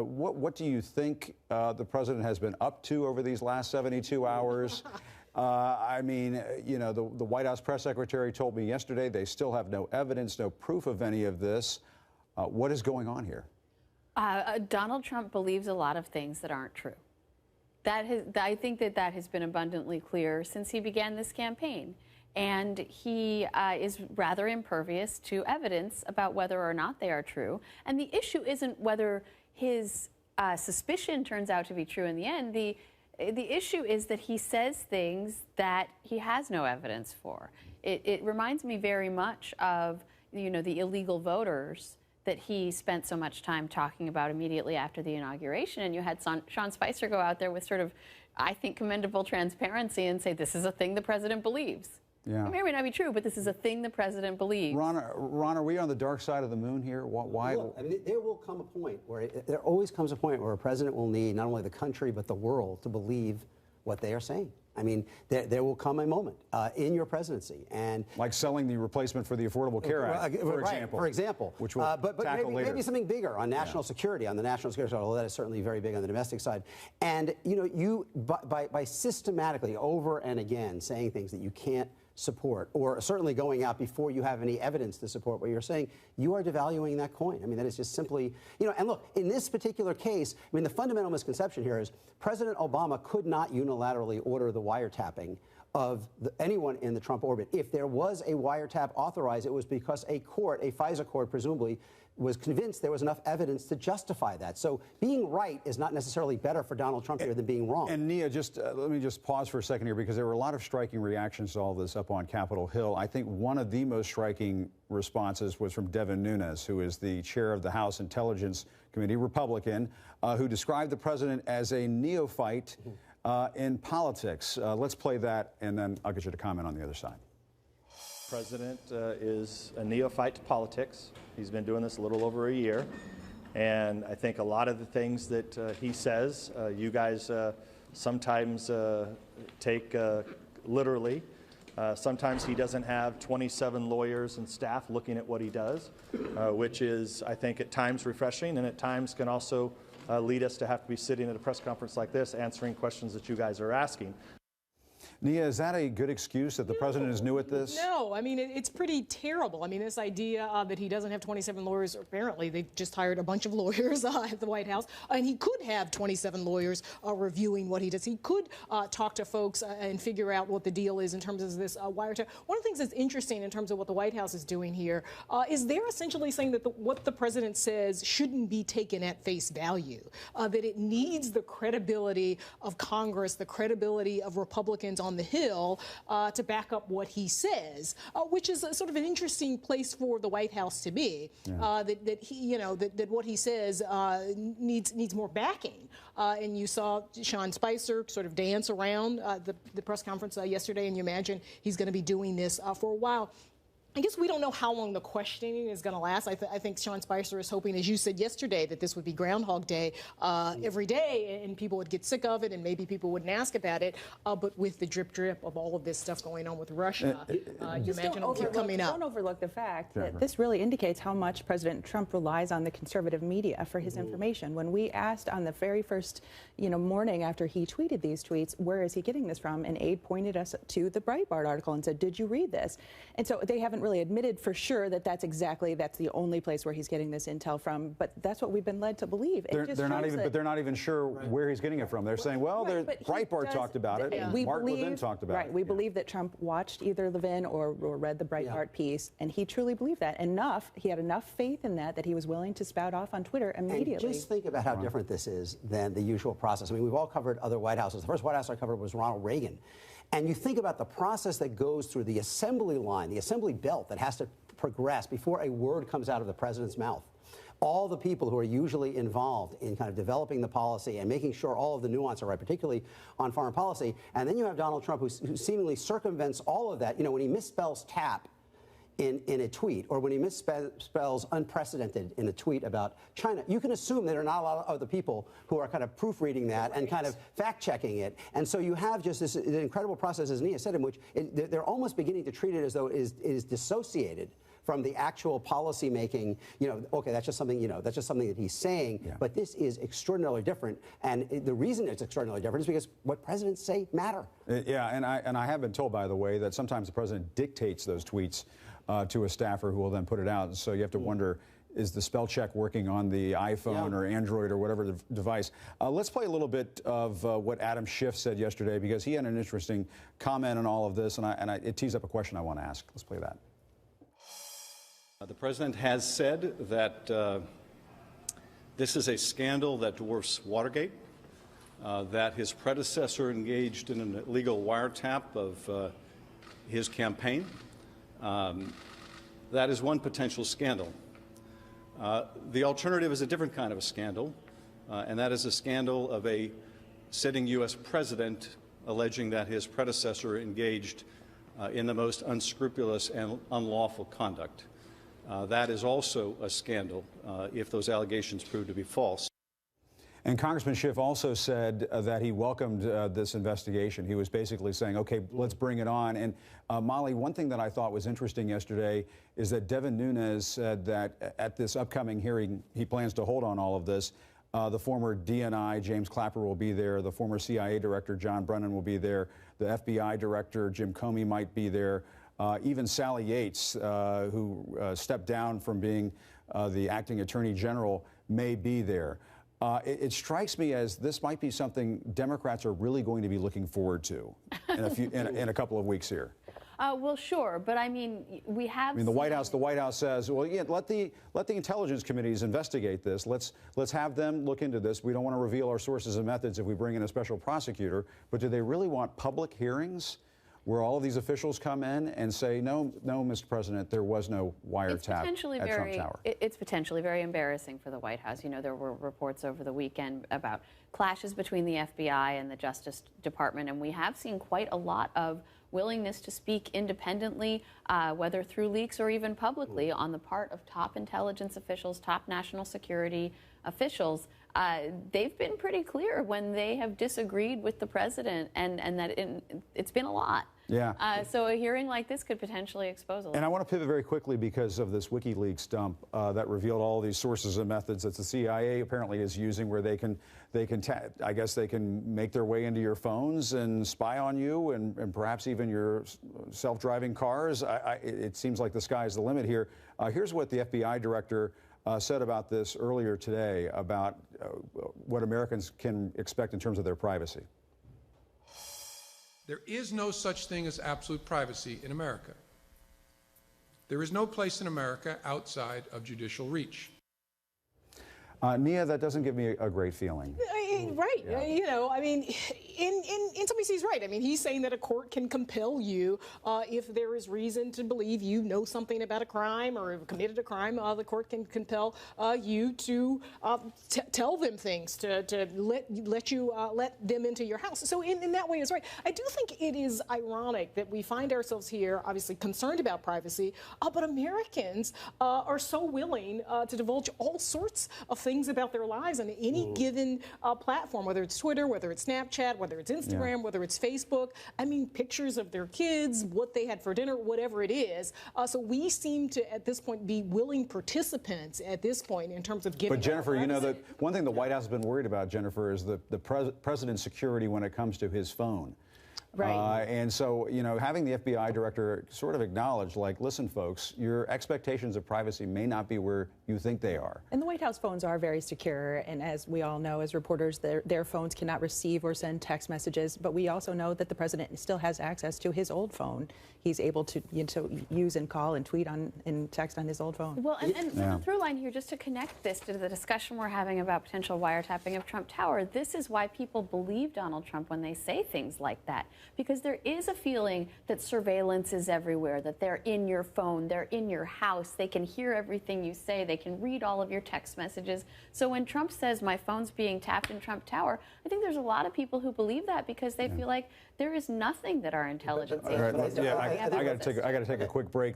What do you think the president has been up to over these last 72 hours? I mean, you know, the White House press secretary told me yesterday they still have no evidence, no proof of any of this. What is going on here? Donald Trump believes a lot of things that aren't true. I think that has been abundantly clear since he began this campaign. And he is rather impervious to evidence about whether or not they are true. And the issue isn't whether his suspicion turns out to be true in the end. The issue is that he says things that he has no evidence for. It reminds me very much of, you know, the illegal voters that he spent so much time talking about immediately after the inauguration. And you had Sean Spicer go out there with sort of, I think, commendable transparency and say, this is a thing the president believes. Yeah. It may or may not be true, but this is a thing the president believes. Ron, are we on the dark side of the moon here? Why? Look, I mean, there will come a point where, there always comes a point where a president will need not only the country but the world to believe what they are saying. I mean, there will come a moment in your presidency, and like selling the replacement for the Affordable Care Act, for example, which we'll tackle later. Maybe something bigger on national security, on the national security side, although that is certainly very big on the domestic side. And you know, by systematically over and again saying things that you can't support, or certainly going out before you have any evidence to support what you're saying, you are devaluing that coin. I mean, that is just simply, you know, and look, in this particular case, I mean, the fundamental misconception here is President Obama could not unilaterally order the wiretapping of anyone in the Trump orbit. If there was a wiretap authorized, it was because a court, a FISA court presumably, was convinced there was enough evidence to justify that. So being right is not necessarily better for Donald Trump here than being wrong. And Nia, just let me just pause for a second here, because there were a lot of striking reactions to all this up on Capitol Hill. I think one of the most striking responses was from Devin Nunes, who is the chair of the House Intelligence Committee, Republican, who described the president as a neophyte in politics. Let's play that, and then I'll get you to comment on the other side. President is a neophyte to politics. He's been doing this a little over a year. And I think a lot of the things that he says, you guys sometimes take literally. Sometimes he doesn't have 27 lawyers and staff looking at what he does, which is, I think, at times refreshing, and at times can also lead us to have to be sitting at a press conference like this answering questions that you guys are asking. Nia, is that a good excuse that the president is new at this? No, I mean, it's pretty terrible. I mean, this idea that he doesn't have 27 lawyers, apparently they just hired a bunch of lawyers at the White House, and he could have 27 lawyers reviewing what he does. He could talk to folks and figure out what the deal is in terms of this wiretap. One of the things that's interesting in terms of what the White House is doing here is they're essentially saying that what the president says shouldn't be taken at face value, that it needs the credibility of Congress, the credibility of Republicans on the Hill to back up what he says, which is sort of an interesting place for the White House to be. Yeah. That he, you know, that what he says needs more backing. And you saw Sean Spicer sort of dance around the press conference yesterday, and you imagine he's going to be doing this for a while. I guess we don't know how long the questioning is going to last. I think Sean Spicer is hoping, as you said yesterday, that this would be Groundhog Day every day, and people would get sick of it, and maybe people wouldn't ask about it. But with the drip of all of this stuff going on with Russia, you imagine it'll keep coming up. Don't overlook the fact that this really indicates how much President Trump relies on the conservative media for his information. When we asked on the very first, morning after he tweeted these tweets, where is he getting this from? An aide pointed us to the Breitbart article and said, "Did you read this?" And so they haven't really admitted for sure that that's the only place where he's getting this intel from, but that's what we've been led to believe. They're not even sure where he's getting it from. They're saying, well, Breitbart talked about it, and Mark Levin talked about it. Right, we believe that Trump watched either Levin or read the Breitbart piece, and he truly believed that. He had enough faith in that he was willing to spout off on Twitter immediately. And just think about how different this is than the usual process. I mean, we've all covered other White Houses. The first White House I covered was Ronald Reagan. And you think about the process that goes through the assembly line, the assembly belt that has to progress before a word comes out of the president's mouth. All the people who are usually involved in kind of developing the policy and making sure all of the nuance are right, particularly on foreign policy. And then you have Donald Trump, who seemingly circumvents all of that. When he misspells tap in a tweet, or when he misspells unprecedented in a tweet about China, you can assume there are not a lot of other people who are kind of proofreading that and kind of fact-checking it. And so you have just this incredible process, as Nia said, in which they're almost beginning to treat it as though it is dissociated from the actual policy making. Okay, that's just something, that's just something that he's saying. Yeah. But this is extraordinarily different. And the reason it's extraordinarily different is because what presidents say matter. Yeah, and I have been told, by the way, that sometimes the president dictates those tweets to a staffer who will then put it out. So you have to wonder, is the spell check working on the iPhone or Android or whatever device? Let's play a little bit of what Adam Schiff said yesterday, because he had an interesting comment on all of this, and it tees up a question I want to ask. Let's play that. The president has said that this is a scandal that dwarfs Watergate, that his predecessor engaged in an illegal wiretap of his campaign. That is one potential scandal. The alternative is a different kind of a scandal, and that is a scandal of a sitting U.S. president alleging that his predecessor engaged in the most unscrupulous and unlawful conduct. That is also a scandal if those allegations prove to be false. And Congressman Schiff also said that he welcomed this investigation. He was basically saying, okay, let's bring it on. And Molly, one thing that I thought was interesting yesterday is that Devin Nunes said that at this upcoming hearing he plans to hold on all of this, the former DNI, James Clapper, will be there. The former CIA director, John Brennan, will be there. The FBI director, Jim Comey, might be there. Even Sally Yates, who stepped down from being the acting attorney general, may be there. It strikes me as this might be something Democrats are really going to be looking forward to in a couple of weeks here. Well, sure, but I mean, we have. I mean, the White House says, well, yeah, let the intelligence committees investigate this. Let's have them look into this. We don't want to reveal our sources and methods if we bring in a special prosecutor. But do they really want public hearings where all of these officials come in and say, no, Mr. President, there was no wiretap at Trump Tower? It's potentially very embarrassing for the White House. You know, there were reports over the weekend about clashes between the FBI and the Justice Department, and we have seen quite a lot of willingness to speak independently, whether through leaks or even publicly, on the part of top intelligence officials, top national security officials. They've been pretty clear when they have disagreed with the president, and that it's been a lot. Yeah. So a hearing like this could potentially expose a lot. And I want to pivot very quickly because of this WikiLeaks dump that revealed all these sources and methods that the CIA apparently is using, where I guess they can make their way into your phones and spy on you, and perhaps even your self-driving cars. It seems like the sky's the limit here. Here's what the FBI director said about this earlier today, about what Americans can expect in terms of their privacy. There is no such thing as absolute privacy in America. There is no place in America outside of judicial reach. Nia, that doesn't give me a great feeling. Right. Yeah. You know, I mean, in some ways he's right. I mean, he's saying that a court can compel you if there is reason to believe you know something about a crime or have committed a crime. The court can compel you to tell them things, to let them into your house. So in that way, it's right. I do think it is ironic that we find ourselves here, obviously concerned about privacy, but Americans are so willing to divulge all sorts of things about their lives on any given platform, whether it's Twitter, whether it's Snapchat, whether it's Instagram, whether it's Facebook. I mean, pictures of their kids, what they had for dinner, whatever it is. So we seem to, at this point, be willing participants at this point in terms of giving. But Jennifer, you know, that one thing the White House has been worried about, Jennifer, is the president's security when it comes to his phone. Right. And so, you know, having the FBI director sort of acknowledge, like, listen, folks, your expectations of privacy may not be where you think they are. And the White House phones are very secure. And as we all know, as reporters, their phones cannot receive or send text messages. But we also know that the president still has access to his old phone. He's able to, use and call and tweet and text on his old phone. Well, and the through line here, just to connect this to the discussion we're having about potential wiretapping of Trump Tower, this is why people believe Donald Trump when they say things like that. Because there is a feeling that surveillance is everywhere, that they're in your phone, they're in your house, they can hear everything you say, they can read all of your text messages. So when Trump says my phone's being tapped in Trump Tower, I think there's a lot of people who believe that because they feel like there is nothing that our intelligence agencies I got to take a quick break.